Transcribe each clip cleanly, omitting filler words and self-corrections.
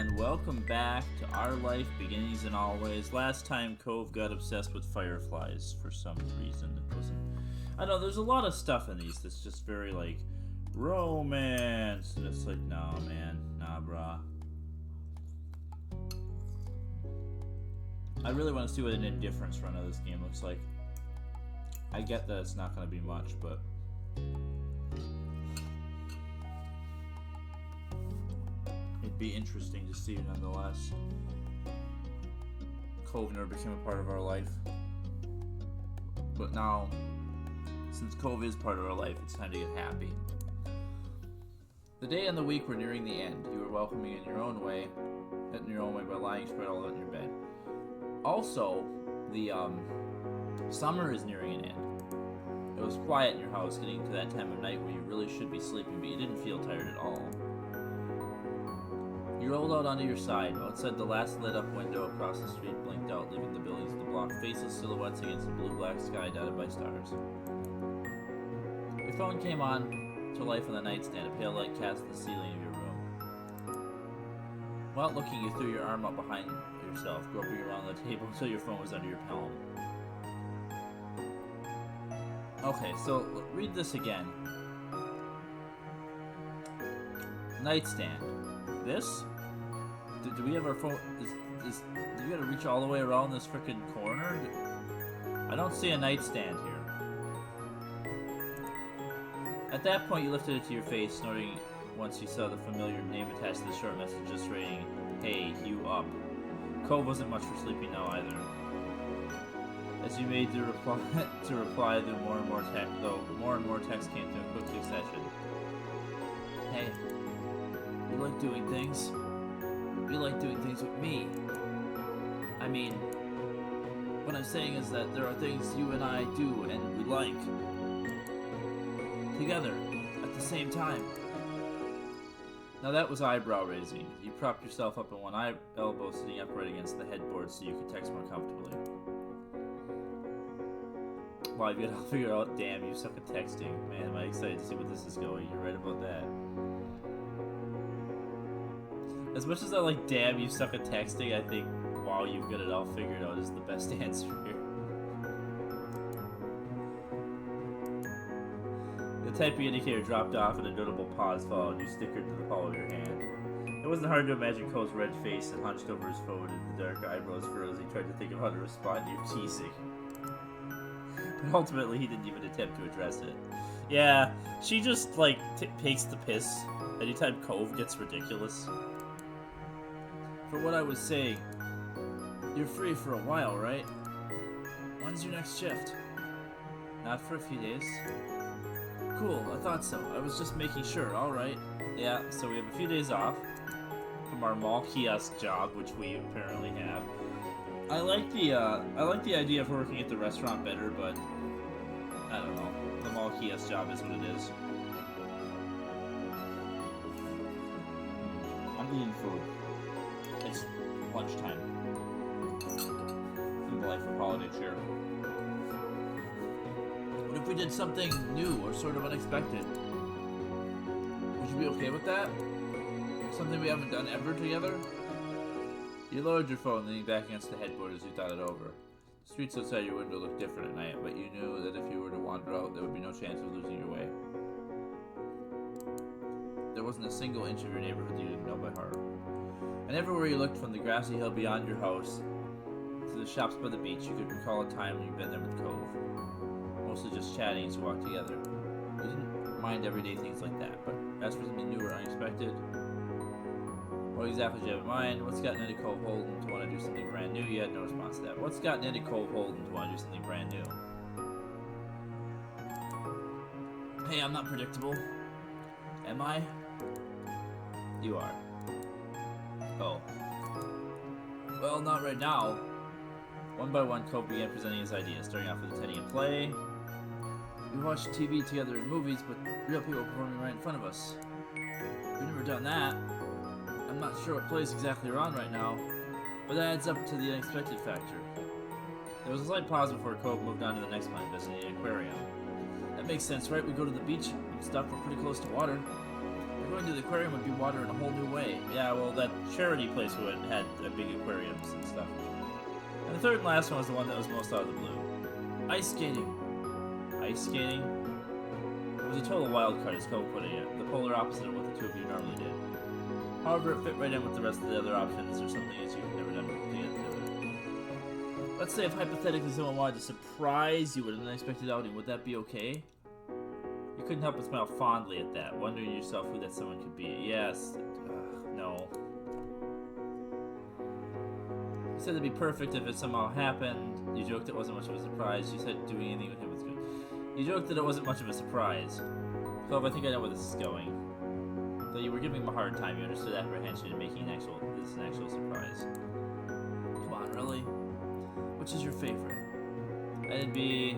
and welcome back to Our Life Beginnings and Always. Last time Cove got obsessed with fireflies for some reason. It wasn't... I know, there's a lot of stuff in these that's just very, like, romance. And it's like, nah, man. Nah, brah. I really want to see what an indifference run of this game looks like. I get that it's not going to be much, but... it'd be interesting to see nonetheless. Cove never became a part of our life. But now, since Cove is part of our life, it's time to get happy. The day and the week were nearing the end. You were welcoming in your own way by lying spread all out in your bed. Also, the summer is nearing an end. It was quiet in your house, getting to that time of night where you really should be sleeping, but you didn't feel tired at all. You rolled out onto your side. Outside, the last lit-up window across the street blinked out, leaving the buildings of the block faceless silhouettes against the blue-black sky dotted by stars. Your phone came on to life on the nightstand. A pale light cast the ceiling of your room. While looking, you threw your arm up behind yourself, groping around the table until your phone was under your palm. Okay, so read this again. Nightstand. This? Do we have our phone? Do you gotta reach all the way around this frickin' corner? I don't see a nightstand here. At that point, you lifted it to your face, snorting once you saw the familiar name attached to the short message just reading, "Hey, you up." Cove wasn't much for sleeping now either. As you made the reply, though more and more text came through in quick succession. Hey. You like doing things? You like doing things with me. I mean, what I'm saying is that there are things you and I do and we like. Together, at the same time. Now that was eyebrow raising. You propped yourself up on one elbow, sitting upright against the headboard so you could text more comfortably. Wow, you gotta figure out, damn, you suck at texting. Man, am I excited to see what this is going. You're right about that. As much as I like, damn, you suck at texting, I think, wow, you've got it all figured out is the best answer here. The typing indicator dropped off and a notable pause followed. You stickered to the palm of your hand. It wasn't hard to imagine Cole's red face and hunched over his phone and the dark eyebrows furrowed as he tried to think of how to respond to your teasing. But ultimately, he didn't even attempt to address it. Yeah, she just, like, takes the piss anytime Cove gets ridiculous. For what I was saying, you're free for a while, right? When's your next shift? Not for a few days. Cool, I thought so. I was just making sure. Alright. Yeah, so we have a few days off from our mall kiosk job, which we apparently have. I like the idea of working at the restaurant better, but I don't know. The mall kiosk job is what it is. I'm eating food. It's lunchtime. In the life of holiday cheer. What if we did something new or sort of unexpected? Would you be okay with that? Something we haven't done ever together? You lowered your phone, leaning back against the headboard as you thought it over. The streets outside your window looked different at night, but you knew that if you were to wander out, there would be no chance of losing your way. There wasn't a single inch of your neighborhood you didn't know by heart. And everywhere you looked, from the grassy hill beyond your house to the shops by the beach, you could recall a time when you'd been there with Cove. Mostly just chatting as you walked together. You didn't mind everyday things like that, but as for something new or unexpected, what exactly did you have in mind? What's gotten into Cove Holden to want to do something brand new? You had no response to that. What's gotten into Cove Holden to want to do something brand new? Hey, I'm not predictable. Am I? You are. Oh. Well, not right now. One by one, Cove began presenting his ideas, starting off with attending a play. We watched TV together in movies, but real people performing right in front of us. We've never done that. I'm not sure what plays exactly are on right now, but that adds up to the unexpected factor. There was a slight pause before Cove moved on to the next plan, visiting the aquarium. That makes sense, right? We go to the beach and stuff, we're pretty close to water. Going to the aquarium would be water in a whole new way. Yeah, well, that charity place had big aquariums and stuff. And the third and last one was the one that was most out of the blue. Ice skating. Ice skating? It was a total wild card, as Cove put it. The polar opposite of what the two of you normally did. However, it fit right in with the rest of the other options, or something as you've never done to get to it. Let's say if hypothetically someone wanted to surprise you with an unexpected outing, would that be okay? You couldn't help but smile fondly at that, wondering to yourself who that someone could be. Yes. No. You said it'd be perfect if it somehow happened. You joked it wasn't much of a surprise. You said doing anything with him was good. You joked that it wasn't much of a surprise. Cove, I think I know where this is going. Though you were giving him a hard time, you understood apprehension in making this an actual surprise. Come on, really? Which is your favorite? It'd be...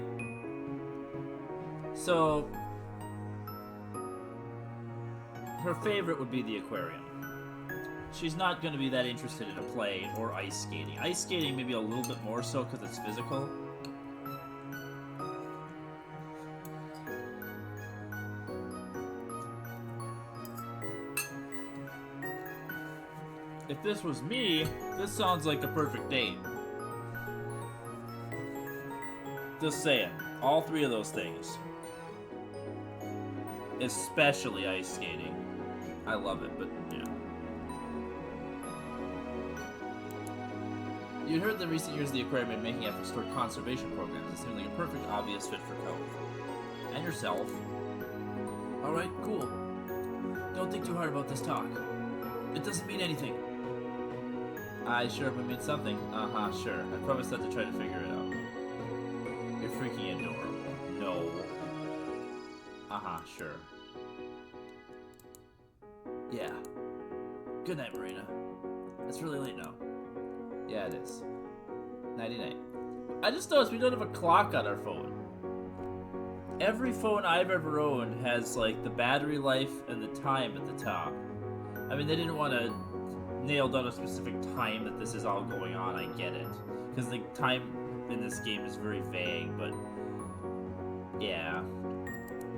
So... Her favorite would be the aquarium. She's not going to be that interested in a play or ice skating. Ice skating maybe a little bit more so because it's physical. If this was me, this sounds like a perfect date. Just saying. All three of those things. Especially ice skating. I love it, but yeah. You'd heard in the recent years the aquarium been making efforts toward conservation programs. It seemed like a perfect, obvious fit for Cove. And yourself. Alright, cool. Don't think too hard about this talk. It doesn't mean anything. I sure hope it means something. Uh-huh, sure. I promise not to try to figure it out. You're freaking adorable. No. Uh-huh, sure. Yeah. Good night, Marina. It's really late now. Yeah, it is. Nighty-night. I just noticed we don't have a clock on our phone. Every phone I've ever owned has, like, the battery life and the time at the top. I mean, they didn't want to nail down a specific time that this is all going on, I get it. Because the time in this game is very vague, but... Yeah.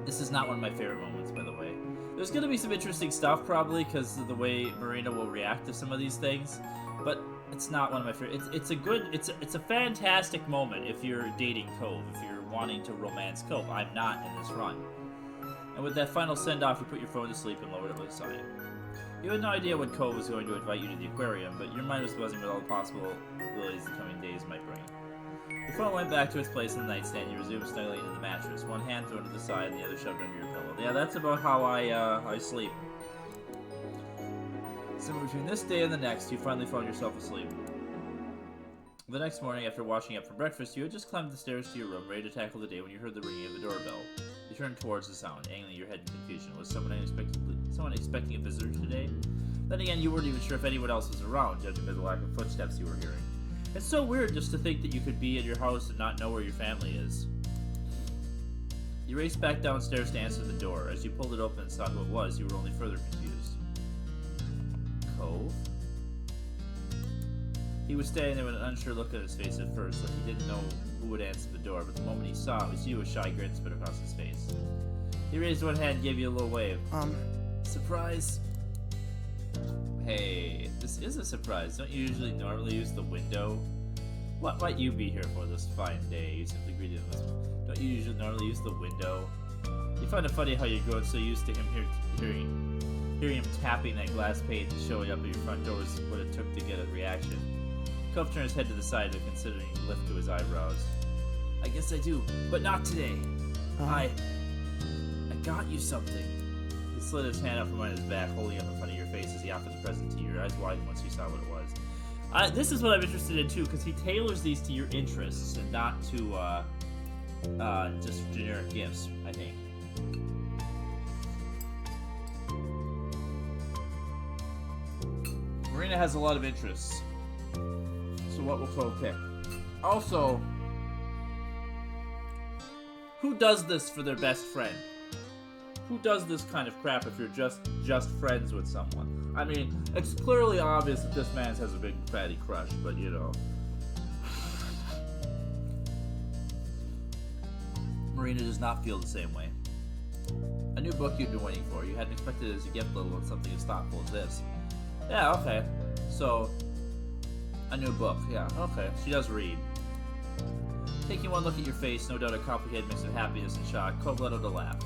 This is not one of my favorite moments, by the way. There's going to be some interesting stuff, probably, because of the way Marina will react to some of these things. But it's not one of my favorite. It's a fantastic moment if you're dating Cove, if you're wanting to romance Cove. I'm not in this run. And with that final send-off, you put your phone to sleep and lowered it with a sigh. You had no idea when Cove was going to invite you to the aquarium, but your mind was buzzing with all the possibilities the coming days might bring. Your phone went back to its place in the nightstand. You resumed snuggling into the mattress, one hand thrown to the side and the other shoved under your pillow. Yeah, that's about how I sleep. Somewhere between this day and the next, you finally found yourself asleep. The next morning, after washing up for breakfast, you had just climbed the stairs to your room, ready to tackle the day when you heard the ringing of the doorbell. You turned towards the sound, angling your head in confusion. Was someone expecting a visitor today? Then again, you weren't even sure if anyone else was around, judging by the lack of footsteps you were hearing. It's so weird just to think that you could be at your house and not know where your family is. You raced back downstairs to answer the door. As you pulled it open and saw who it was, you were only further confused. Cove? He was standing there with an unsure look on his face at first, like he didn't know who would answer the door, but the moment he saw it was you, a shy grin spread across his face. He raised one hand and gave you a little wave. Surprise? Hey, this is a surprise. Don't you usually normally use the window? What might you be here for this fine day? You simply greeted him with, don't you usually normally use the window? You find it funny how you're growing so used to him hearing him tapping that glass pane and showing up at your front door was what it took to get a reaction. Cove turned his head to the side, considering a lift to his eyebrows. I guess I do, but not today. I got you something. He slid his hand out from behind his back, holding it up in front of your face as he offered the present to you. Your eyes widened once you saw what it was. This is what I'm interested in too, because he tailors these to your interests and not to just generic gifts, I think. Marina has a lot of interests. So what will Cove pick? Also, who does this for their best friend? Who does this kind of crap if you're just friends with someone? I mean, it's clearly obvious that this man has a big fatty crush, but you know. Marina does not feel the same way. A new book you'd been waiting for. You hadn't expected it as a gift, let alone something as thoughtful as this. Yeah, okay. So, a new book. Yeah, okay. She does read. Taking one look at your face, no doubt a complicated mix of happiness and shock, Cove let out a laugh.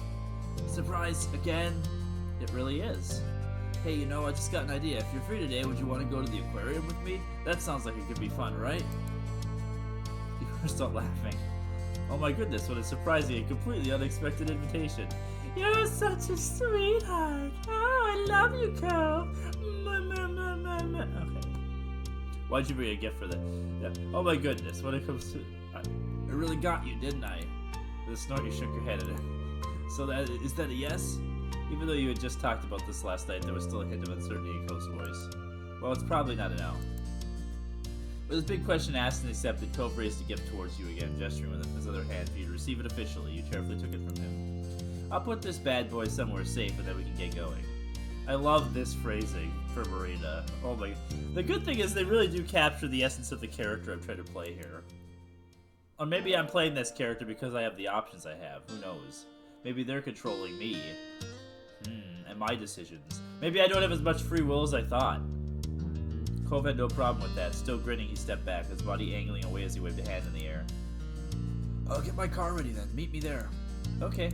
Surprise again? It really is. Hey, you know, I just got an idea. If you're free today, would you want to go to the aquarium with me? That sounds like it could be fun, right? You burst out laughing. Oh my goodness, what a surprising and completely unexpected invitation. You're such a sweetheart. Oh, I love you, Cove. Okay. Why'd you bring a gift for that? Yeah. Oh my goodness, when it comes to... I really got you, didn't I? With a snort, you shook your head at it. So is that a yes? Even though you had just talked about this last night, there was still a hint of uncertainty in Cove's voice. Well, it's probably not a no. With his big question asked and accepted, Cove raised a gift towards you again, gesturing with his other hand for you to receive it officially. You carefully took it from him. I'll put this bad boy somewhere safe and then we can get going. I love this phrasing for Marina. Oh my... The good thing is they really do capture the essence of the character I'm trying to play here. Or maybe I'm playing this character because I have the options I have. Who knows? Maybe they're controlling me. And my decisions. Maybe I don't have as much free will as I thought. Cove had no problem with that. Still grinning, he stepped back, his body angling away as he waved a hand in the air. I'll get my car ready then. Meet me there. Okay.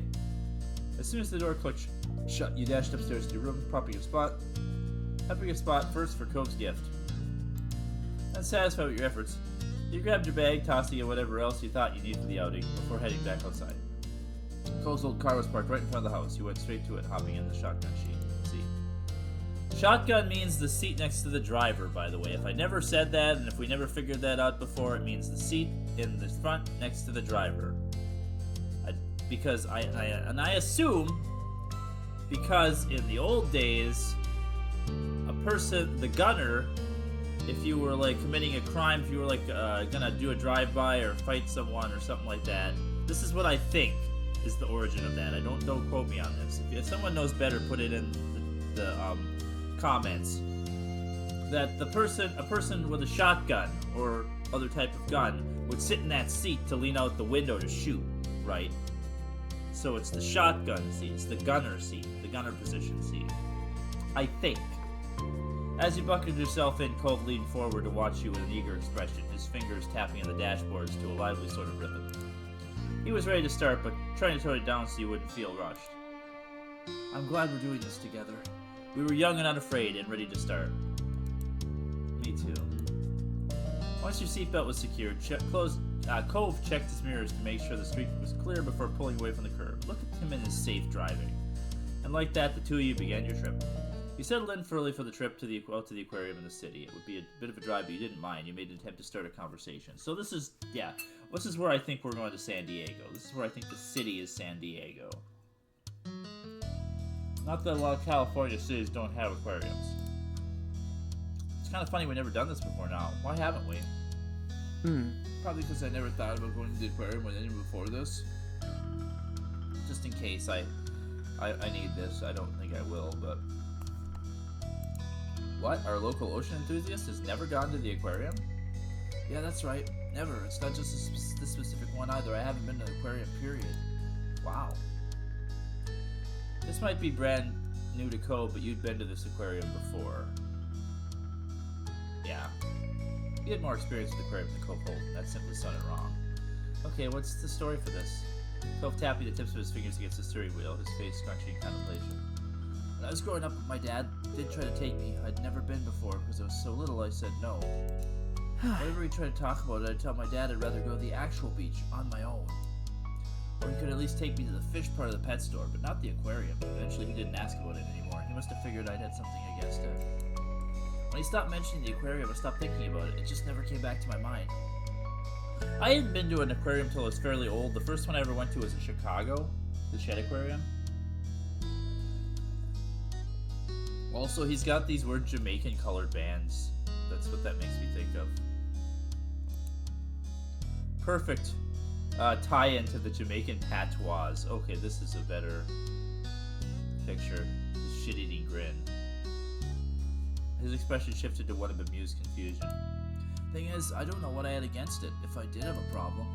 As soon as the door clicked shut, you dashed upstairs to your room, prepping a spot first for Cove's gift. Unsatisfied with your efforts, you grabbed your bag, tossing in whatever else you thought you needed for the outing before heading back outside. Cove's old car was parked right in front of the house. You went straight to it, hopping in the shotgun seat. Shotgun means the seat next to the driver, by the way. If I never said that, and if we never figured that out before, it means the seat in the front next to the driver. Because I assume, because in the old days, the gunner, if you were like committing a crime, if you were like gonna do a drive-by or fight someone or something like that, this is what I think is the origin of that. Don't quote me on this. If someone knows better, put it in the comments. That a person with a shotgun or other type of gun would sit in that seat to lean out the window to shoot, right? So it's the shotgun seat, it's the gunner seat, the gunner position seat. I think. As you buckled yourself in, Cove leaned forward to watch you with an eager expression, his fingers tapping on the dashboards to a lively sort of rhythm. He was ready to start, but trying to tone it down so you wouldn't feel rushed. I'm glad we're doing this together. We were young and unafraid and ready to start. Me too. Once your seatbelt was secured, Cove checked his mirrors to make sure the street was clear before pulling away from the curb. Look at him in his safe driving. And like that, the two of you began your trip. You settled in early for the trip to the aquarium in the city. It would be a bit of a drive, but you didn't mind. You made an attempt to start a conversation. So this is where I think we're going to San Diego. This is where I think the city is San Diego. Not that a lot of California cities don't have aquariums. It's kind of funny we've never done this before now. Why haven't we? Probably because I never thought about going to the aquarium with anyone before this. Just in case I need this. I don't think I will, but... What? Our local ocean enthusiast has never gone to the aquarium? Yeah, that's right. Never. It's not just this specific one either. I haven't been to an aquarium, period. Wow. This might be brand new to Cove, but you'd been to this aquarium before. Yeah. You had more experience with the aquarium than Cove Holt. That simply sounded wrong. Okay, what's the story for this? Cove tapping the tips of his fingers against the steering wheel, his face scrunching in contemplation. When I was growing up, my dad did try to take me. I'd never been before because I was so little. I said no. Whenever he tried to talk about it, I'd tell my dad I'd rather go to the actual beach on my own. Or he could at least take me to the fish part of the pet store, but not the aquarium. Eventually, he didn't ask about it anymore. He must have figured I'd had something against it. When he stopped mentioning the aquarium, I stopped thinking about it. It just never came back to my mind. I hadn't been to an aquarium until I was fairly old. The first one I ever went to was in Chicago, the Shed Aquarium. Also, he's got these weird Jamaican colored bands. That's what that makes me think of. Perfect tie-in to the Jamaican patois. Okay, this is a better picture. His shit-eating grin. His expression shifted to one of amused confusion. Thing is, I don't know what I had against it, if I did have a problem.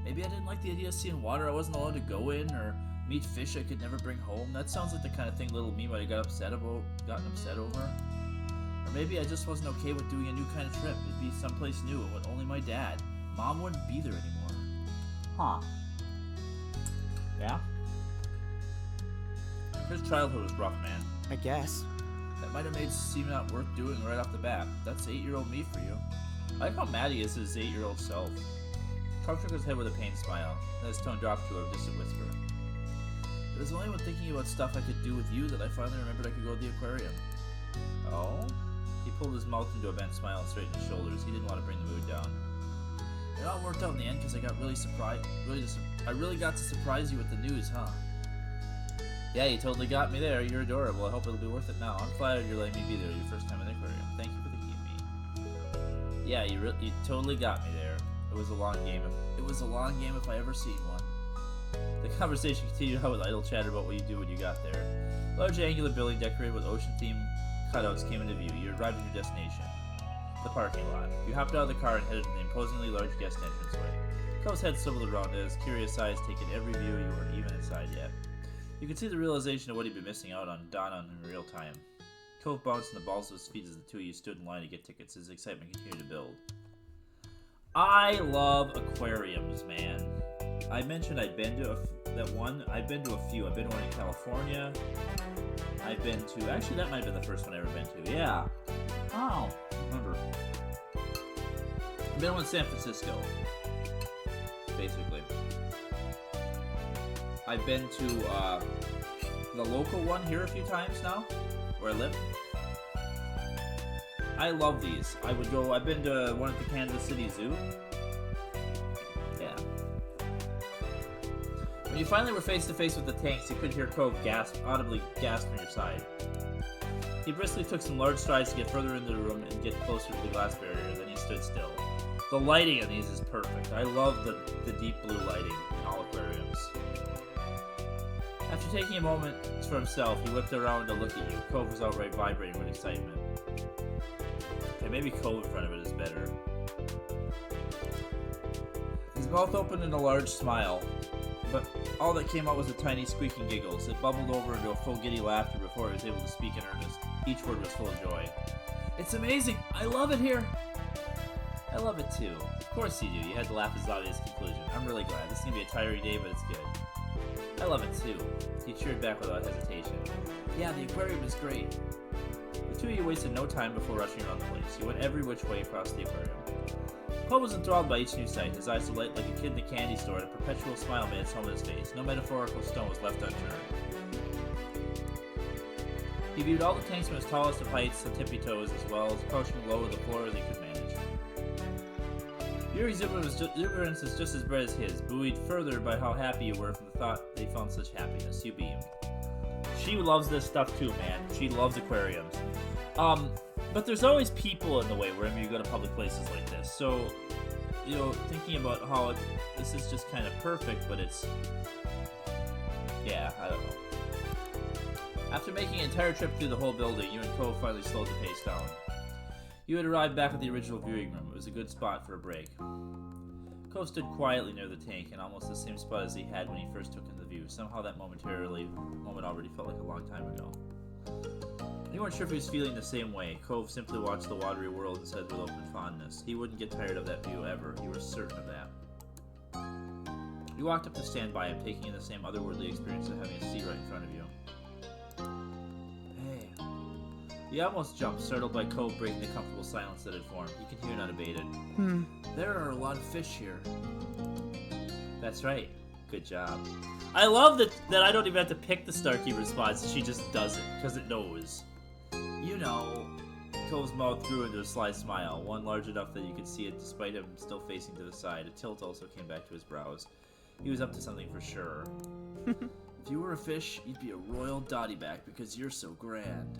Maybe I didn't like the idea of seeing water I wasn't allowed to go in, or Meat fish I could never bring home? That sounds like the kind of thing little me might have gotten upset over. Or maybe I just wasn't okay with doing a new kind of trip. It'd be someplace new and with only my dad. Mom wouldn't be there anymore. Huh. Yeah? His childhood was rough, man. I guess. That might have made it seem not worth doing right off the bat. That's 8-year-old me for you. I like how mad he is at his 8-year-old self. Cove shook his head with a pained smile, then his tone dropped to a distant whisper. It was only when thinking about stuff I could do with you that I finally remembered I could go to the aquarium. Oh? He pulled his mouth into a bent smile and straightened his shoulders. He didn't want to bring the mood down. It all worked out in the end because I got really surprised. I really got to surprise you with the news, huh? Yeah, you totally got me there. You're adorable. I hope it'll be worth it now. I'm flattered you're letting me be there your first time in the aquarium. Thank you for thinking of me. Yeah, you totally got me there. It was a long game. It was a long game if I ever seen one. The conversation continued on with idle chatter about what you do when you got there. Large angular building decorated with ocean-themed cutouts came into view. You arrived at your destination, the parking lot. You hopped out of the car and headed to the imposingly large guest entranceway. Cove's head swiveled around as his curious eyes taken every view. You weren't even inside yet. You could see the realization of what he'd been missing out on dawn on in real time. Cove bounced in the balls of his feet as the two of you stood in line to get tickets. His excitement continued to build. I love aquariums, man. I mentioned I'd been to I've been to a few. I've been to one in California. I've been to... Actually, that might have been the first one I've ever been to. Yeah. Oh, remember. I've been to one in San Francisco. Basically. I've been to the local one here a few times now, where I live. I love these. I've been to one at the Kansas City Zoo. Yeah. When you finally were face to face with the tanks, you could hear Cove audibly gasp from your side. He briskly took some large strides to get further into the room and get closer to the glass barrier, then he stood still. The lighting in these is perfect. I love the deep blue lighting in all aquariums. After taking a moment for himself, he whipped around to look at you. Cove was outright vibrating with excitement. Okay, maybe Cove in front of it is better. His mouth opened in a large smile, but all that came out was a tiny squeaking giggles. It bubbled over into a full giddy laughter before he was able to speak in earnest. Each word was full of joy. It's amazing! I love it here! I love it too. Of course you do. You had to laugh at his obvious conclusion. I'm really glad. This is gonna be a tiring day, but it's good. I love it too. He cheered back without hesitation. Yeah, the aquarium is great. The two of you wasted no time before rushing around the place. You went every which way across the aquarium. Cole was enthralled by each new sight. His eyes were light like a kid in a candy store, and a perpetual smile made its home in his face. No metaphorical stone was left unturned. He viewed all the tanks from his tallest of heights and tippy toes, as well as approaching low to the floor as he could manage. Your exuberance is just as bright as his, buoyed further by how happy you were from the thought that he found such happiness. You beamed. She loves this stuff too, man. She loves aquariums. But there's always people in the way wherever you go to public places like this. So, you know, thinking about how this is just kind of perfect, but it's... Yeah, I don't know. After making an entire trip through the whole building, you and Cove finally slowed the pace down. You had arrived back at the original viewing room. It was a good spot for a break. Cove stood quietly near the tank, in almost the same spot as he had when he first took in the view. Somehow that moment already felt like a long time ago. You weren't sure if he was feeling the same way. Cove simply watched the watery world and said with open fondness. He wouldn't get tired of that view ever. You were certain of that. You walked up to stand by him, taking in the same otherworldly experience of having a seat right in front of you. He almost jumped, startled by Cove breaking the comfortable silence that had formed. He continued unabated. There are a lot of fish here. That's right. Good job. I love that I don't even have to pick the Starkey response. She just does it, because it knows. You know. Cove's mouth grew into a sly smile, one large enough that you could see it despite him still facing to the side. A tilt also came back to his brows. He was up to something for sure. If you were a fish, you'd be a royal dottyback because you're so grand.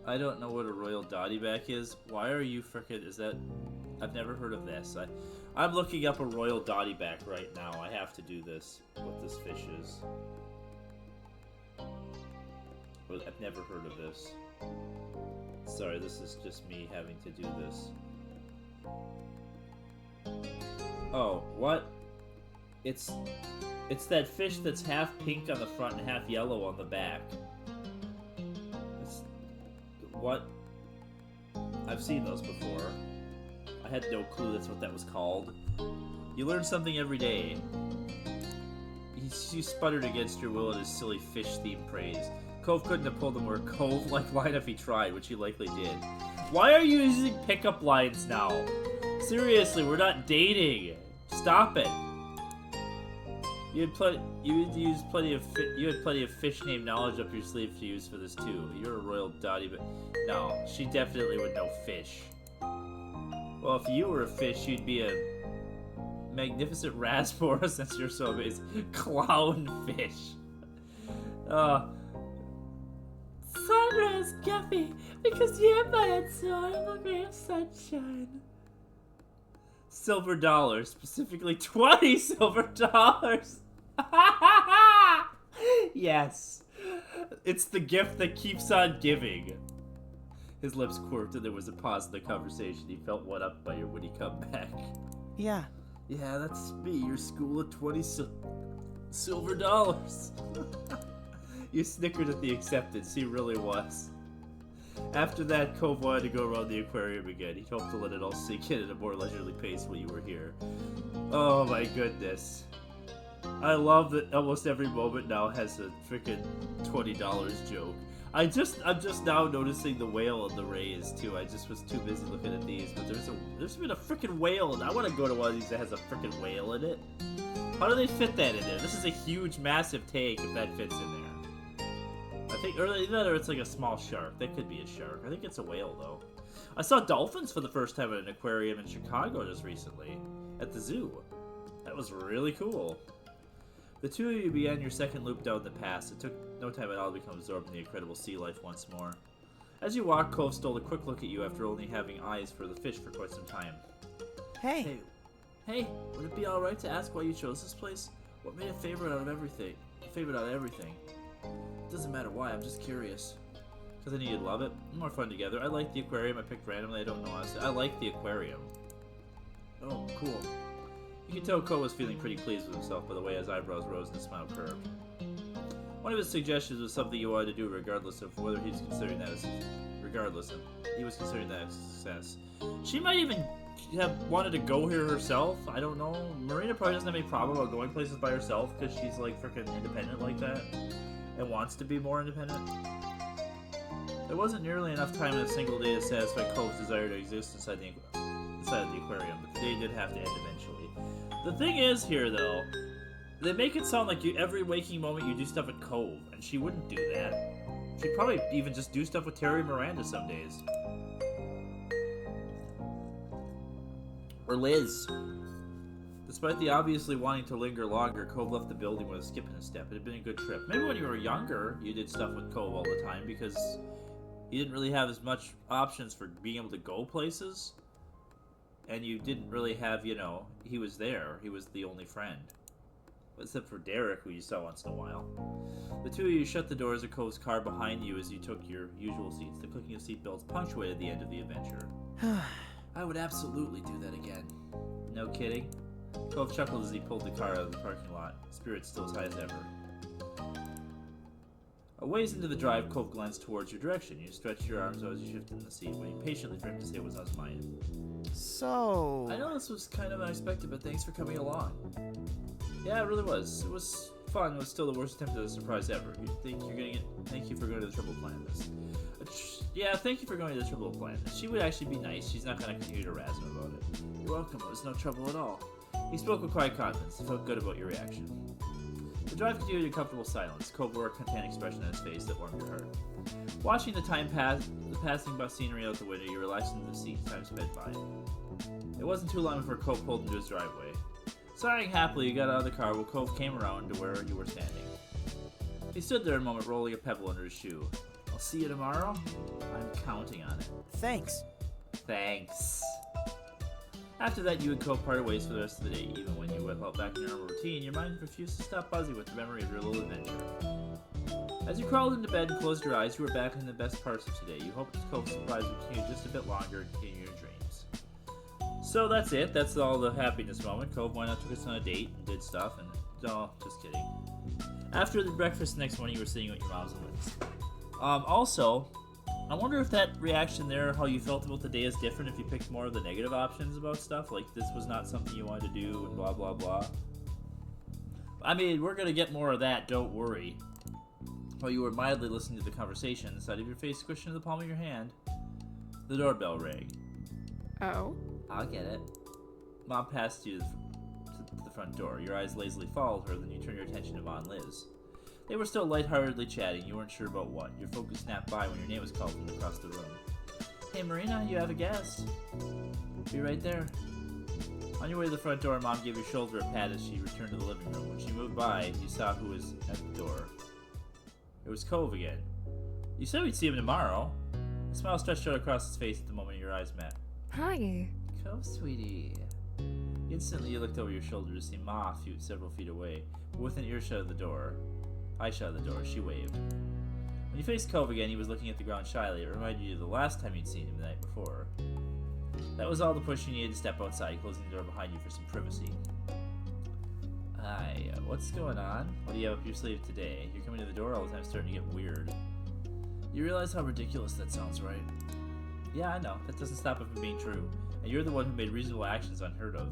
I don't know what a royal dottyback is. Why are you frickin'... Is that... I've never heard of this. I'm looking up a royal dottyback right now. I have to do this. What this fish is. Well, I've never heard of this. Sorry, this is just me having to do this. Oh, what? It's that fish that's half pink on the front and half yellow on the back. It's, what? I've seen those before. I had no clue that's what that was called. You learn something every day. You sputtered against your will at his silly fish-themed praise. Cove couldn't have pulled a more Cove-like line if he tried, which he likely did. Why are you using pickup lines now? Seriously, we're not dating. Stop it. You had plenty of fish name knowledge up your sleeve to use for this too. You're a royal dotty, but no, she definitely would know fish. Well, if you were a fish, you'd be a magnificent Rasbora since you're so amazing. Clown fish. Sunrise Guppy, because you're my adorable ray of sunshine. Silver dollars, specifically 20 silver dollars. Yes. It's the gift that keeps on giving. His lips quirked and there was a pause in the conversation. He felt one up by your witty comeback. Yeah. Yeah, that's me, your school of 20 silver dollars. You snickered at the acceptance. He really was. After that, Cove wanted to go around the aquarium again. He hoped to let it all sink in at a more leisurely pace while you were here. Oh my goodness. I love that almost every moment now has a freaking $20 joke. I'm just now noticing the whale and the rays too. I just was too busy looking at these, but there's been a freaking whale, and I want to go to one of these that has a freaking whale in it. How do they fit that in there? This is a huge, massive tank if that fits in there. I think, or it's like a small shark. That could be a shark. I think it's a whale though. I saw dolphins for the first time at an aquarium in Chicago just recently, at the zoo. That was really cool. The two of you began your second loop down the pass. It took no time at all to become absorbed in the incredible sea life once more. As you walked, Cove stole a quick look at you after only having eyes for the fish for quite some time. Hey, would it be alright to ask why you chose this place? What made it favorite out of everything? It doesn't matter why, I'm just curious. Because I knew you'd love it. More fun together. I like the aquarium. I picked randomly. I don't know honestly. I like the aquarium. Oh, cool. You could tell Cove was feeling pretty pleased with himself by the way his eyebrows rose and his smile curved. One of his suggestions was something you wanted to do regardless of whether he was considering that a success. She might even have wanted to go here herself. I don't know. Marina probably doesn't have any problem about going places by herself because she's like freaking independent like that and wants to be more independent. There wasn't nearly enough time in a single day to satisfy Cove's desire to exist inside of the aquarium, but the day did have to end eventually. The thing is here, though, they make it sound like every waking moment you do stuff at Cove, and she wouldn't do that. She'd probably even just do stuff with Terry and Miranda some days. Or Liz. Despite the obviously wanting to linger longer, Cove left the building with a skip and a step. It had been a good trip. Maybe when you were younger, you did stuff with Cove all the time, because you didn't really have as much options for being able to go places. And you didn't really have, he was there. He was the only friend. Except for Derek, who you saw once in a while. The two of you shut the doors of Cove's car behind you as you took your usual seats. The clicking of seatbelts punctuated the end of the adventure. I would absolutely do that again. No kidding? Cove chuckled as he pulled the car out of the parking lot, spirits still as high as ever. A ways into the drive, Cove glanced towards your direction. You stretched your arms out as you shifted in the seat, waiting patiently for him to say what was on his mind. So... I know this was kind of unexpected, but thanks for coming along. Yeah, it really was. It was fun. It was still the worst attempt at a surprise ever. Thank you for going to the trouble to plan this. Yeah, thank you for going to the trouble to plan this. She would actually be nice. She's not going to continue to razz him about it. You're welcome. It was no trouble at all. He spoke with quiet confidence. He felt good about your reaction. The drive continued in comfortable silence. Cove wore a content expression on his face that warmed your heart. Watching the passing by scenery out the window, you relaxed into the seat. Time sped by. It wasn't too long before Cove pulled into his driveway. Sighing happily, you got out of the car while Cove came around to where you were standing. He stood there a moment, rolling a pebble under his shoe. I'll see you tomorrow? I'm counting on it. Thanks. Thanks. After that, you and Cove parted ways for the rest of the day. Even when you went back in your normal routine, your mind refused to stop buzzing with the memory of your little adventure. As you crawled into bed and closed your eyes, you were back in the best parts of today. You hoped Cove's surprise would continue just a bit longer and continue your dreams. So that's it. That's all the happiness moment. Cove went out, took us on a date, and did stuff, and no, just kidding. After the breakfast the next morning, you were sitting with your mom's and Liz. Also, I wonder if that reaction there, how you felt about the day, is different if you picked more of the negative options about stuff, like this was not something you wanted to do, and blah blah blah. I mean, we're gonna get more of that, don't worry. While you were mildly listening to the conversation, the side of your face squished into the palm of your hand, the doorbell rang. Oh? I'll get it. Mom passed you to the front door. Your eyes lazily followed her, then you turned your attention to Von Liz. They were still lightheartedly chatting. You weren't sure about what. Your focus snapped by when your name was called from across the room. Hey, Marina, you have a guest. Be right there. On your way to the front door, Mom gave your shoulder a pat as she returned to the living room. When she moved by, you saw who was at the door. It was Cove again. You said we'd see him tomorrow. A smile stretched out across his face at the moment your eyes met. Hi. Cove, sweetie. Instantly, you looked over your shoulder to see Ma several feet away, but within earshot of the door. Eyeshot of the door, she waved. When you faced Cove again, he was looking at the ground shyly. It reminded you of the last time you'd seen him the night before. That was all the push you needed to step outside, closing the door behind you for some privacy. Hi, what's going on? What do you have up your sleeve today? You're coming to the door all the time, starting to get weird. You realize how ridiculous that sounds, right? Yeah, I know. That doesn't stop it from being true. And you're the one who made reasonable actions unheard of.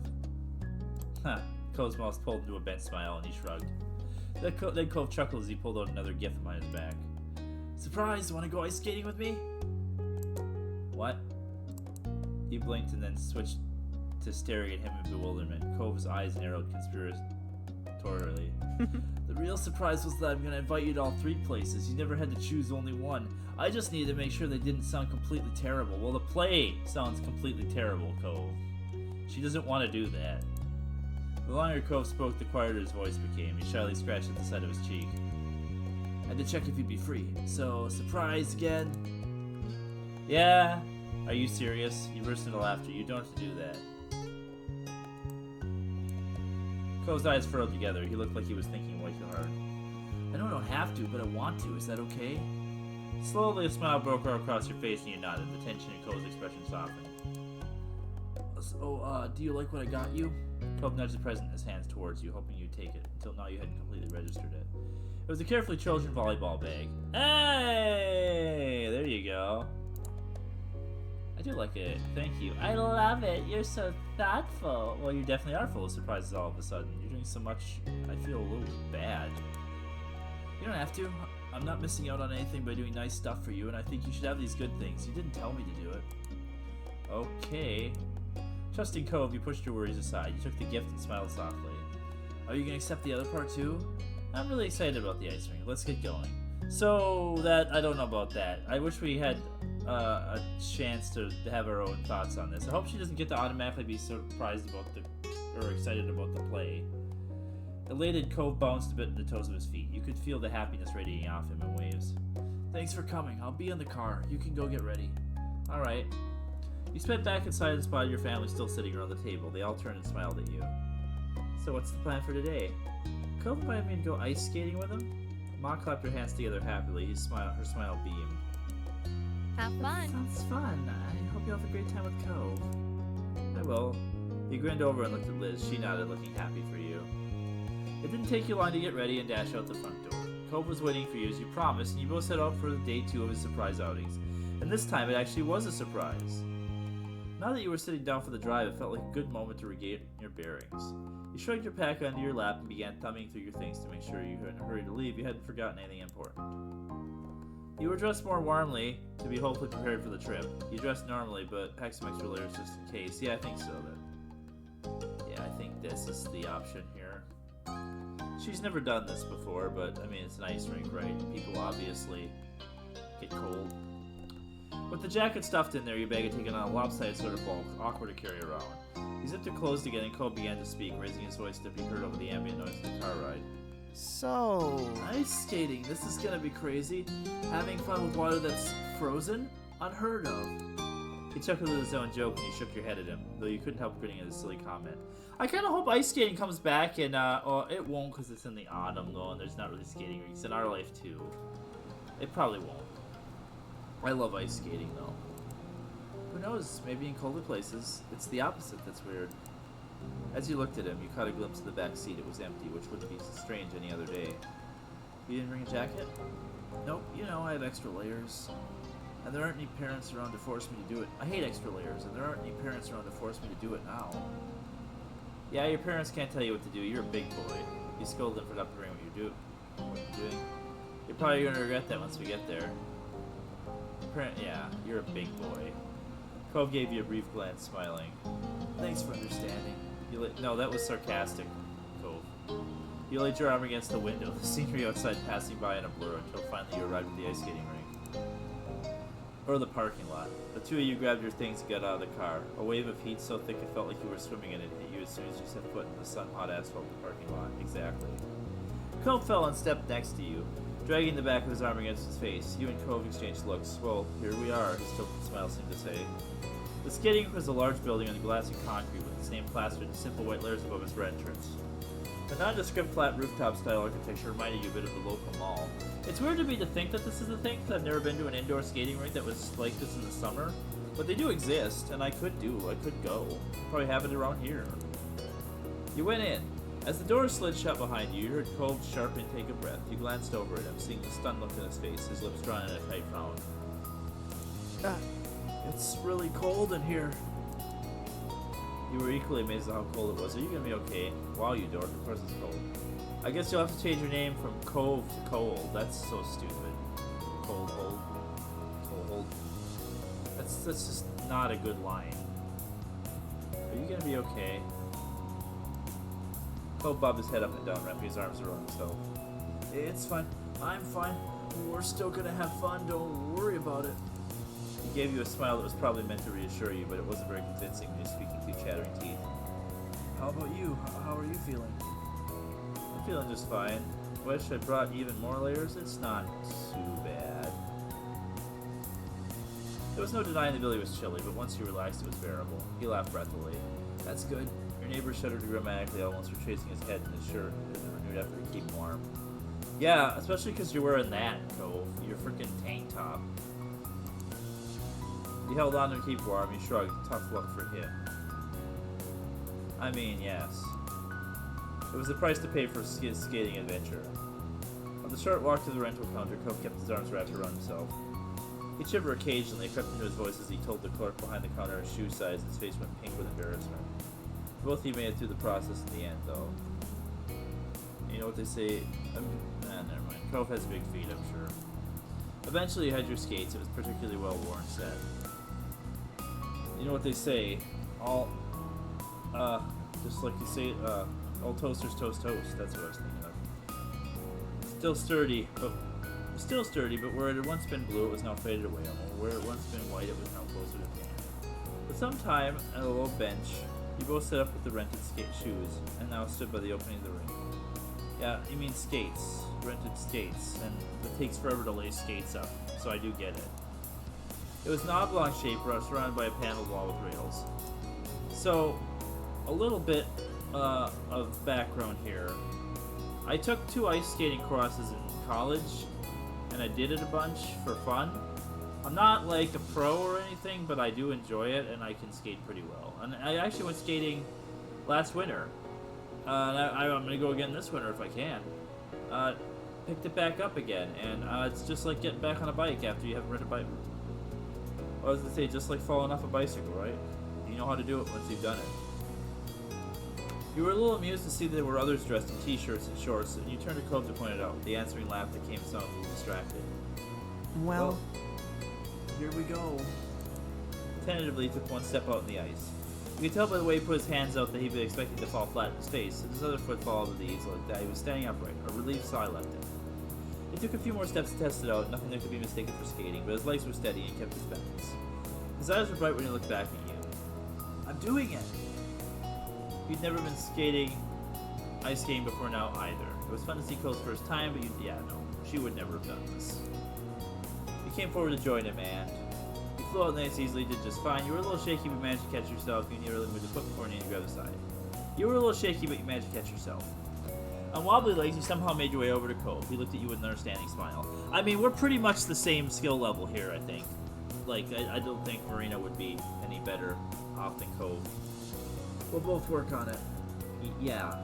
Huh. Cove's mouth pulled into a bent smile, and he shrugged. Then Cove chuckled as he pulled out another gift behind his back. Surprise! Want to go ice skating with me? What? He blinked and then switched to staring at him in bewilderment. Cove's eyes narrowed conspiratorially. The real surprise was that I'm going to invite you to all three places. You never had to choose only one. I just needed to make sure they didn't sound completely terrible. Well, the play sounds completely terrible, Cove. She doesn't want to do that. The longer Cove spoke, the quieter his voice became. He shyly scratched at the side of his cheek. I had to check if you'd be free. So, surprise again? Yeah? Are you serious? He burst into laughter. You don't have to do that. Cove's eyes furrowed together. He looked like he was thinking way too hard. I know I don't have to, but I want to. Is that okay? Slowly, a smile broke out across your face and you nodded. The tension in Cove's expression softened. So, do you like what I got you? Cove nudged the present in his hands towards you, hoping you'd take it. Until now, you hadn't completely registered it. It was a carefully chosen volleyball bag. Hey! There you go. I do like it. Thank you. I love it. You're so thoughtful. Well, you definitely are full of surprises all of a sudden. You're doing so much, I feel a little bad. You don't have to. I'm not missing out on anything by doing nice stuff for you, and I think you should have these good things. You didn't tell me to do it. Okay. Trusting Cove, you pushed your worries aside. You took the gift and smiled softly. Are you going to accept the other part too? I'm really excited about the ice rink. Let's get going. So, I don't know about that. I wish we had a chance to have our own thoughts on this. I hope she doesn't get to automatically be surprised about or excited about the play. Elated, Cove bounced a bit in the toes of his feet. You could feel the happiness radiating off him in waves. Thanks for coming. I'll be in the car. You can go get ready. Alright. You sped back inside and spotted your family still sitting around the table. They all turned and smiled at you. So what's the plan for today? Cove invited me to go ice skating with him? Ma clapped her hands together happily. Her smile beamed. Have fun. Sounds fun. I hope you have a great time with Cove. I will. He grinned over and looked at Liz. She nodded, looking happy for you. It didn't take you long to get ready and dash out the front door. Cove was waiting for you as you promised, and you both set out for day 2 of his surprise outings. And this time it actually was a surprise. Now that you were sitting down for the drive, it felt like a good moment to regain your bearings. You shrugged your pack onto your lap and began thumbing through your things to make sure you were in a hurry to leave. You hadn't forgotten anything important. You were dressed more warmly to be hopefully prepared for the trip. You dressed normally, but packed some extra layers just in case. Yeah, I think so then. Yeah, I think this is the option here. She's never done this before, but I mean, it's an ice rink, right? People obviously get cold. With the jacket stuffed in there, your bag had taken on a lopsided sort of bulk, awkward to carry around. He zipped it closed again, and Cove began to speak, raising his voice to be heard over the ambient noise of the car ride. So... Ice skating, this is gonna be crazy. Having fun with water that's frozen? Unheard of. He chuckled at his own joke, and you shook your head at him, though you couldn't help grinning at his silly comment. I kinda hope ice skating comes back, and, it won't because it's in the autumn, though, and there's not really skating rinks in our life, too. It probably won't. I love ice skating, though. Who knows? Maybe in colder places, it's the opposite that's weird. As you looked at him, you caught a glimpse of the back seat. It was empty, which wouldn't be strange any other day. You didn't bring a jacket? Nope, you know, I have extra layers. And there aren't any parents around to force me to do it. I hate extra layers, and there aren't any parents around to force me to do it now. Yeah, your parents can't tell you what to do. You're a big boy. You scold them for not doing what you're doing. You're probably going to regret that once we get there. Yeah, you're a big boy. Cove gave you a brief glance, smiling. Thanks for understanding. No, that was sarcastic, Cove. You laid your arm against the window, the scenery outside passing by in a blur until finally you arrived at the ice skating rink. Or the parking lot. The two of you grabbed your things and got out of the car. A wave of heat so thick it felt like you were swimming in it hit you as soon as you set foot in the sun-hot asphalt of the parking lot. Exactly. Cove fell and stepped next to you, dragging the back of his arm against his face. You and Cove exchanged looks. Well, here we are, his tilted smile seemed to say. The skating rink was a large building on glass and concrete with its name plastered in simple white layers above its red entrance. The nondescript flat rooftop-style architecture reminded you a bit of the local mall. It's weird to me to think that this is a thing, because I've never been to an indoor skating rink that was like this in the summer. But they do exist, and I could go. Probably have it around here. You went in. As the door slid shut behind you, you heard Cove sharply take a breath. You glanced over at him, seeing the stunned look on his face, his lips drawn in a tight frown. It's really cold in here. You were equally amazed at how cold it was. Are you gonna be okay? Wow, you dork. Of course it's cold. I guess you'll have to change your name from Cove to Cold. That's so stupid. Cold. That's just not a good line. Are you gonna be okay? Cove bobbed his head up and down, wrapping his arms around himself. It's fine. I'm fine. We're still gonna have fun. Don't worry about it. He gave you a smile that was probably meant to reassure you, but it wasn't very convincing when you were speaking through chattering teeth. How about you? How are you feeling? I'm feeling just fine. Wish I brought even more layers. It's not too bad. There was no denying the building was chilly, but once you relaxed, it was bearable. He laughed breathily. That's good. Your neighbor shuddered dramatically, almost retracing his head in his shirt in a renewed effort to keep warm. Yeah, especially because you're wearing that, Cove. Your freaking tank top. He held on to keep warm. He shrugged. Tough luck for him. I mean, yes. It was the price to pay for his skating adventure. On the short walk to the rental counter, Cove kept his arms wrapped around himself. He'd shiver occasionally, crept into his voice as he told the clerk behind the counter his shoe size, and his face went pink with embarrassment. Both of you made it through the process in the end, though. You know what they say? Never mind. Cove has big feet, I'm sure. Eventually, you had your skates. It was a particularly well-worn set. You know what they say? Just like you say, all toasters toast toast. That's what I was thinking of. Still sturdy, but where it had once been blue, it was now faded away. Where it once been white, it was now closer to tan. For some time, at a low bench, you both set up with the rented skate shoes, and now stood by the opening of the ring. Yeah, you mean skates. Rented skates, and it takes forever to lay skates up, so I do get it. It was an oblong shape, surrounded by a paneled wall with rails. So, a little bit of background here. I took 2 ice skating courses in college, and I did it a bunch for fun. I'm not like a pro or anything, but I do enjoy it, and I can skate pretty well. And I actually went skating last winter. I'm going to go again this winter if I can. Picked it back up again, and it's just like getting back on a bike after you haven't ridden a bike. I was going to say, just like falling off a bicycle, right? You know how to do it once you've done it. You were a little amused to see that there were others dressed in t-shirts and shorts, and you turned to Cove to point it out. The answering laugh that came sounded a little distracted. Well, here we go. Tentatively, he took one step out in the ice. You could tell by the way he put his hands out that he'd been expecting to fall flat in his face, and his other foot followed with ease like that. He was standing upright. A relieved sigh left him. He took a few more steps to test it out, nothing that could be mistaken for skating, but his legs were steady and he kept his balance. His eyes were bright when he looked back at you. I'm doing it! You'd never been ice skating before now either. It was fun to see Cove's first time, but she would never have done this. You came forward to join him, and you flew out nice easily, did just fine. You were a little shaky, but managed to catch yourself. You nearly moved a foot before you grabbed the side. You were a little shaky, but you managed to catch yourself. On wobbly legs, you somehow made your way over to Cove. He looked at you with an understanding smile. I mean, we're pretty much the same skill level here, I think. like, I don't think Marina would be any better off than Cove. We'll both work on it. Yeah.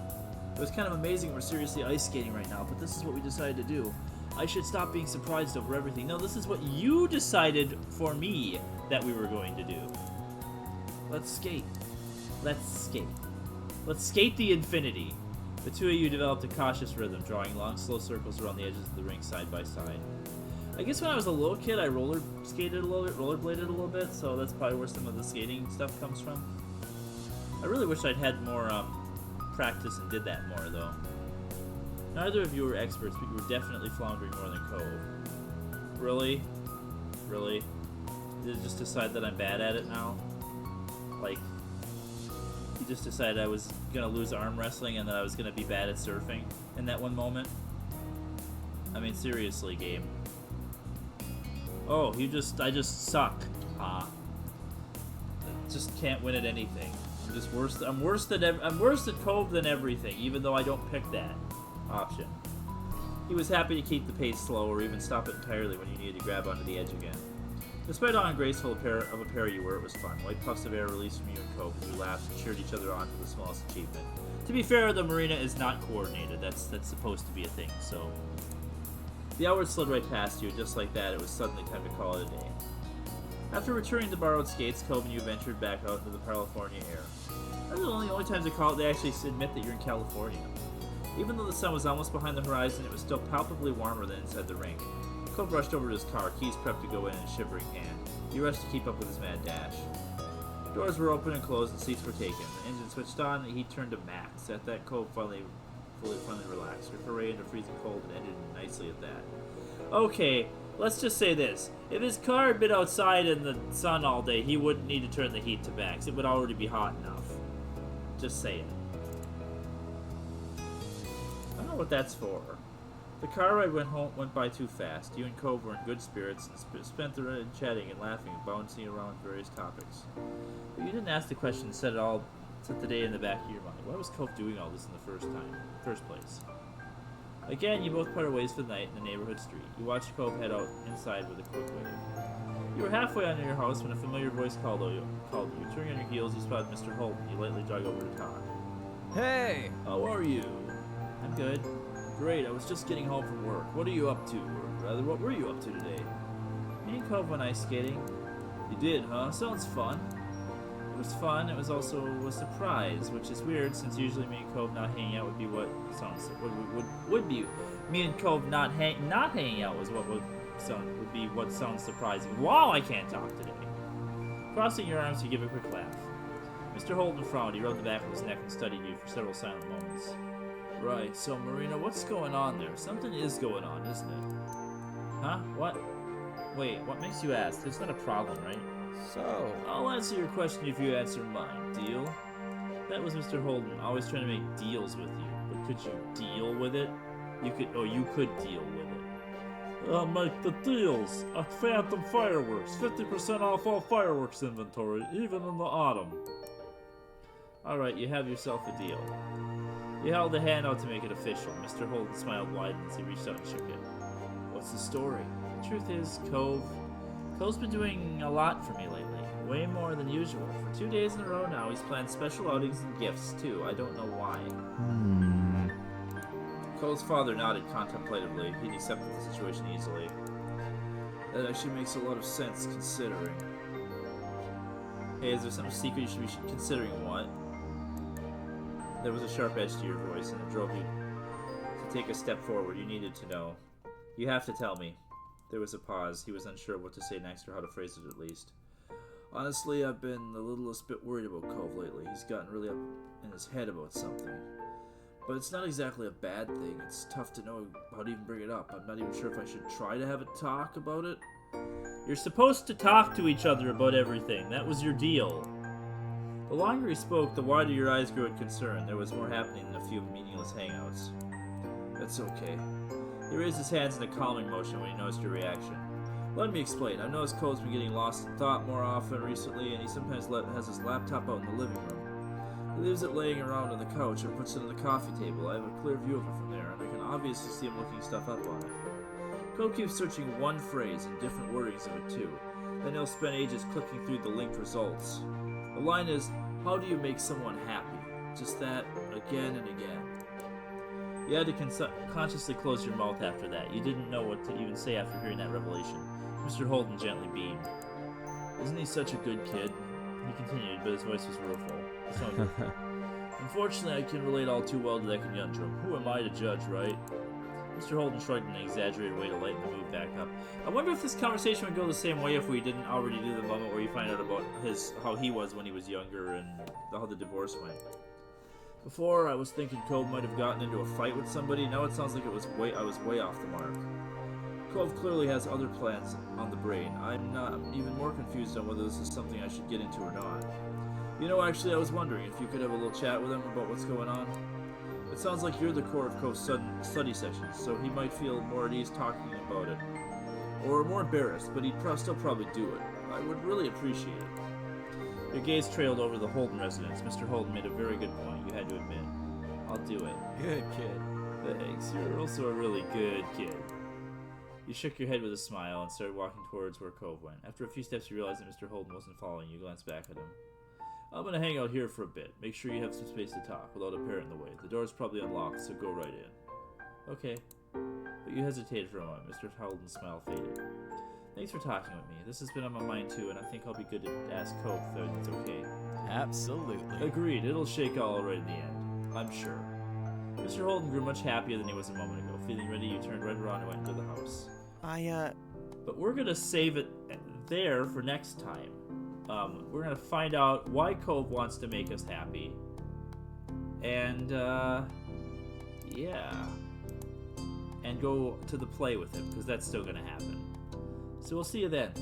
It was kind of amazing we're seriously ice skating right now, but this is what we decided to do. I should stop being surprised over everything. No, this is what you decided for me that we were going to do. Let's skate. Let's skate. Let's skate the infinity. The two of you developed a cautious rhythm, drawing long, slow circles around the edges of the ring side by side. I guess when I was a little kid, I rollerbladed a little bit, so that's probably where some of the skating stuff comes from. I really wish I'd had more practice and did that more, though. Neither of you were experts, but you were definitely floundering more than Cove. Really? Really? Did you just decide that I'm bad at it now? Like, you just decided I was gonna lose arm wrestling and that I was gonna be bad at surfing in that one moment? I mean, seriously, game. Oh, I just suck. Just can't win at anything. I'm worse at Cove than everything, even though I don't pick that option. He was happy to keep the pace slow or even stop it entirely when you needed to grab onto the edge again. Despite how ungraceful of a pair you were, it was fun. White puffs of air released from you and Cove as you laughed and cheered each other on for the smallest achievement. To be fair, the Marina is not coordinated. That's supposed to be a thing, so... The hours slid right past you, just like that, it was suddenly time to call it a day. After returning the borrowed skates, Cove and you ventured back out into the California air. Those are the only times they actually admit that you're in California. Even though the sun was almost behind the horizon, it was still palpably warmer than inside the rink. Cove rushed over to his car, keys prepped to go in shivering hand. He rushed to keep up with his mad dash. Doors were open and closed and seats were taken. The engine switched on and the heat turned to max. At that, Cove finally relaxed. Your foray into freezing cold and ended nicely at that. Okay, let's just say this. If his car had been outside in the sun all day, he wouldn't need to turn the heat to max. It would already be hot enough. Just saying. I don't know what that's for. The car ride went by too fast. You and Cove were in good spirits and spent the ride chatting and laughing and bouncing around various topics. But you didn't ask the question and set the day in the back of your mind. Why was Cove doing all this in the first place? Again, you both parted ways for the night in the neighborhood street. You watched Cove head out inside with a quick wave. You were halfway onto your house when a familiar voice called you. Turning on your heels, you spotted Mr. Holden. You lightly jogged over to talk. Hey! How are you? I'm good. Great, I was just getting home from work. What are you up to? Or rather, what were you up to today? Me and Cove went ice skating. You did, huh? Sounds fun. It was fun. It was also a surprise, which is weird since usually me and Cove not hanging out would be what sounds would be. Me and Cove not hanging out was what would be what sounds surprising. Wow, I can't talk today. Crossing your arms, you give a quick laugh. Mr. Holden frowned. He rubbed the back of his neck and studied you for several silent moments. Right, so Marina, what's going on there? Something is going on, isn't it? Huh? What? Wait, what makes you ask? There's not a problem, right? So... I'll answer your question if you answer mine. Deal? That was Mr. Holden, always trying to make deals with you. But could you deal with it? You could deal with it. I'll make the deals at Phantom Fireworks. 50% off all fireworks inventory, even in the autumn. Alright, you have yourself a deal. He held a hand out to make it official. Mr. Holden smiled wide as he reached out and shook it. What's the story? The truth is, Cove's been doing a lot for me lately. Way more than usual. For 2 days in a row now, he's planned special outings and gifts, too. I don't know why. Cove's father nodded contemplatively. He'd accepted the situation easily. That actually makes a lot of sense, considering. Hey, is there something secret you should be considering? What? There was a sharp edge to your voice, and it drove you to take a step forward. You needed to know. You have to tell me. There was a pause. He was unsure what to say next, or how to phrase it at least. Honestly, I've been the littlest bit worried about Cove lately. He's gotten really up in his head about something. But it's not exactly a bad thing. It's tough to know how to even bring it up. I'm not even sure if I should try to have a talk about it. You're supposed to talk to each other about everything. That was your deal. The longer he spoke, the wider your eyes grew in concern. There was more happening than a few meaningless hangouts. That's okay. He raised his hands in a calming motion when he noticed your reaction. Let me explain. I've noticed Cole's been getting lost in thought more often recently, and he sometimes has his laptop out in the living room. He leaves it laying around on the couch or puts it on the coffee table. I have a clear view of it from there, and I can obviously see him looking stuff up on it. Cole keeps searching one phrase and different wordings of it too. Then he'll spend ages clicking through the linked results. The line is, how do you make someone happy? Just that, again and again. You had to consciously close your mouth after that. You didn't know what to even say after hearing that revelation. Mr. Holden gently beamed. Isn't he such a good kid? He continued, but his voice was rueful. It's not good. Unfortunately, I can relate all too well to that conundrum. Who am I to judge, right? Mr. Holden shrugged in an exaggerated way to lighten the mood back up. I wonder if this conversation would go the same way if we didn't already do the moment where you find out about how he was when he was younger and how the divorce went. Before, I was thinking Cove might have gotten into a fight with somebody. Now it sounds like I was way off the mark. Cove clearly has other plans on the brain. I'm even more confused on whether this is something I should get into or not. You know, actually, I was wondering if you could have a little chat with him about what's going on. It sounds like you're the core of Cove's study sessions, so he might feel more at ease talking about it. Or more embarrassed, but he'd still probably do it. I would really appreciate it. Your gaze trailed over the Holden residence. Mr. Holden made a very good point, you had to admit. I'll do it. Good kid. Thanks, you're also a really good kid. You shook your head with a smile and started walking towards where Cove went. After a few steps, you realized that Mr. Holden wasn't following you. Glanced back at him. I'm gonna hang out here for a bit. Make sure you have some space to talk, without a parent in the way. The door's probably unlocked, so go right in. Okay. But you hesitated for a moment. Mr. Holden's smile faded. Thanks for talking with me. This has been on my mind too, and I think I'll be good to ask Cove if it's okay. Absolutely. Agreed. It'll shake all right in the end. I'm sure. Mr. Holden grew much happier than he was a moment ago. Feeling ready, you turned right around and went into the house. But we're gonna save it there for next time. We're gonna find out why Cove wants to make us happy. And, yeah. And go to the play with him, because that's still gonna happen. So we'll see you then.